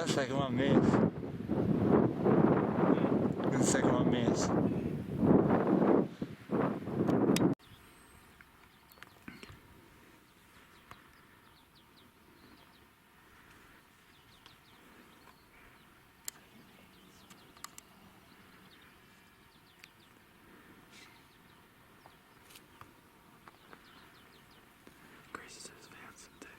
that second one missed. And the second one missed. Grace has found some turkeys.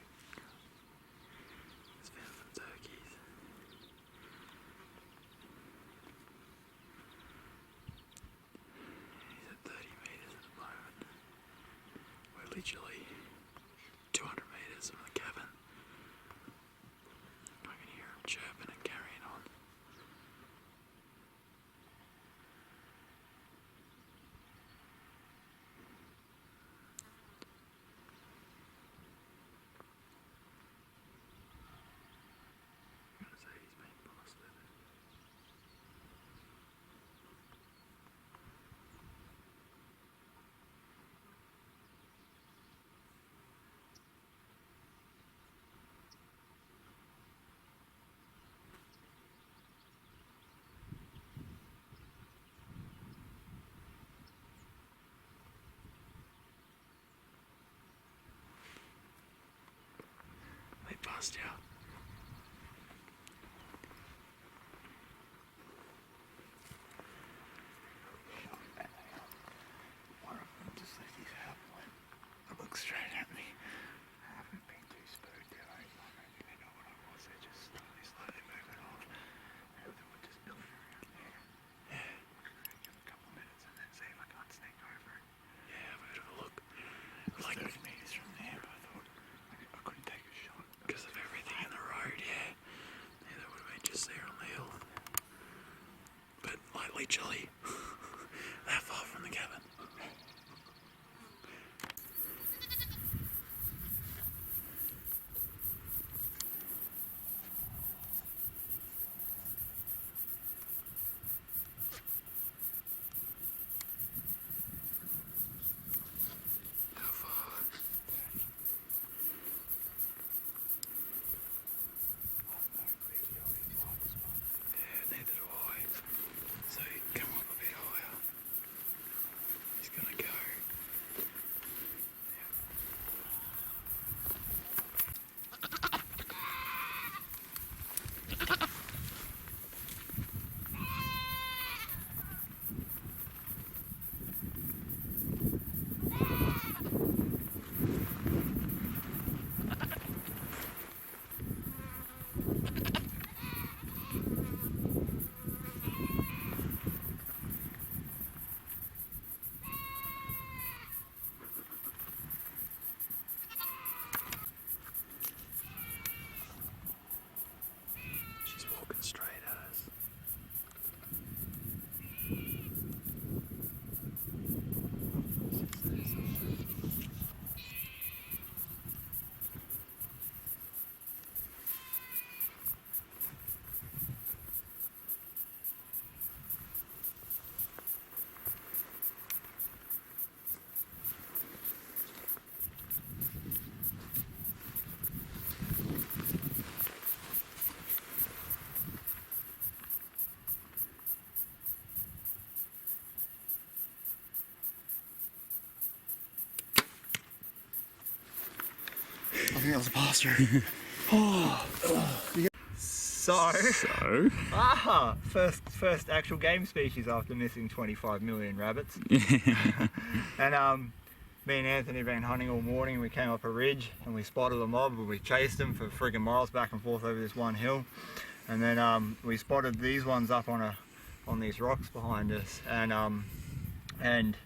He's at 30 metres at the moment. We're literally 200 metres from the cabin. I can hear him chirping and carrying on. I'm going to say he's been busted. They bust out. One of them just like his head went and looked straight at me. I haven't been too spooked there. I don't think they know what I was. They just slowly moving off. And they were just building around there. Yeah. Give a couple of minutes and then see if I can't sneak over it. Yeah, have a bit of a look. Like 30 metres from there, but I thought I couldn't take a shot. Because of everything in the road, yeah. Yeah, that would have been just there on the hill. But like literally that far from the cabin. How far? Yeah, neither do I. So you can come up a bit higher. He's gonna go. She's walking straight at us. I think that was a pasture. First actual game species after missing 25 million rabbits. And me and Anthony have been hunting all morning. We came up a ridge and we spotted a mob and we chased them for friggin' miles back and forth over this one hill. And then we spotted these ones up on these rocks behind us, and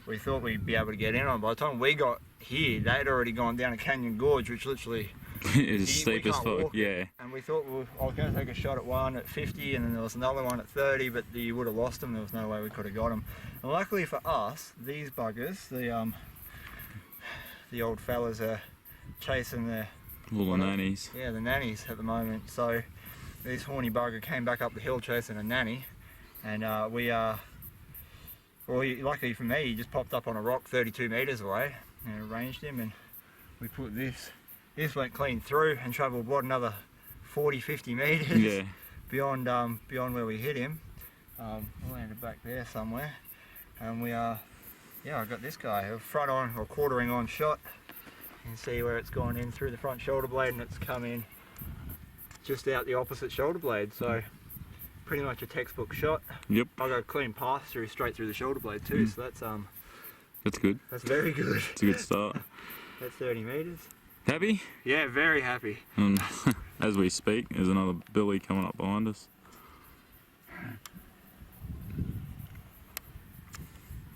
we thought we'd be able to get in on. By the time we got here, they'd already gone down a canyon gorge, which literally is steep as fuck, yeah. And we thought I was going to take a shot at one at 50, and then there was another one at 30, but you would have lost them. There was no way we could have got them. And luckily for us, these buggers, the old fellas are chasing their little nannies. Yeah, the nannies at the moment. So this horny bugger came back up the hill chasing a nanny, and well, luckily for me, he just popped up on a rock 32 metres away and arranged him, and we put this went clean through and travelled, what, another 40, 50 metres Yeah. beyond where we hit him. We landed back there somewhere, and we are, yeah, I got this guy, a front on or quartering on shot. You can see where it's gone in through the front shoulder blade, and it's come in just out the opposite shoulder blade. So pretty much a textbook shot. Yep. I got a clean pass through straight through the shoulder blade too. So That's good. that's very good. It's a good start. That's 30 metres. Happy? Yeah, very happy. And as we speak, there's another billy coming up behind us.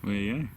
There you go.